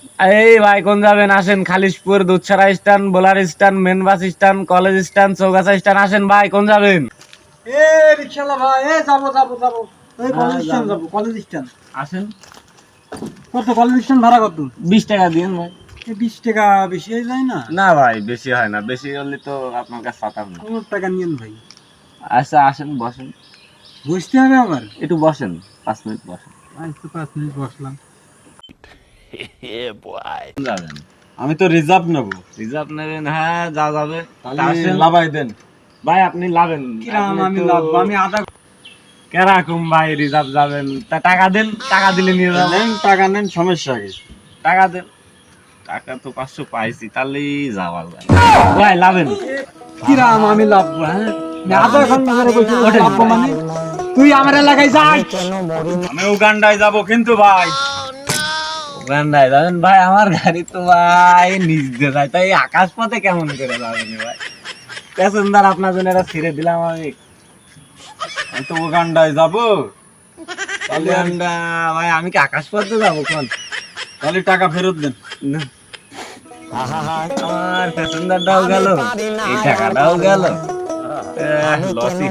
এই ভাই কোন যাবেন? আসেন খালিশপুর, দুধসারা স্ট্যান্ড, বোলার stand, main bus stand, college stand, Chaugachha stand. আসেন ভাই, কোন যাবেন? এ রিকশাওয়ালা ভাই, যাবো এই হ্যাঁ, কলেজ স্ট্যান্ড যাবো, কলেজ স্ট্যান্ড। আসেন। কত কলেজ স্ট্যান্ড ভাড়া কত? 20 টাকা দিন ভাই। 20 টাকা বেশি হয়ে যায় না? না ভাই, বেশি হয় না, বেশি হলে তো আপনার কাছে পাতাম না। 15 টাকা নিয়েন ভাই। আচ্ছা আসেন, বসেন, বসতে হবে আবার? একটু বসেন, 5 মিনিট বসেন। আচ্ছা 5 মিনিট বসলাম। কোন যাবেন? আমি তো রিজার্ভ নেবো। রিজার্ভ নেবেন? হ্যাঁ, যা যাবে। তাহলে আসেন লাভাই দেন। ভাই, আপনি লাভেন। কিরাম আপনি আমি তো- লাভ, আমি আধা কেরকম ভাই রিজার্ভ যাবেন? তা টাকা দেন, টাকা দিলে নিয়ে যাবেন। নেন, টাকা নেন, সমস্যা কি? টাকা দেন। টাকা তো 500 পাইছি, তাহলেই যাওয়া যায় ভাই, লাভেন। কিরাম আমি লাভ, হ্যাঁ আমি আধা ঘন্টা ধরে বসে ওঠেন। লাভ মানে? তুই আমার এলাকায় যাস? আমি উগান্ডায় যাব কিন্তু ভাই। উগান্ডায় যাবেন ভাই? আমার গাড়ি তো ভাই নিচ দিয়ে যায়, তাই আকাশ পথে কেমন করে যাবেন ভাই? প্যাসেঞ্জার আপনার জন্য এটা ছেড়ে দিলাম আমি। আমি তো উগান্ডায় যাবো। উগান্ডা ভাই, আমি কি আকাশ পথে যাবো কোন? তাহলে টাকা ফেরত দেন। না। আমার প্যাসেঞ্জারটাও গেল, এই টাকাটাও গেল, লসই।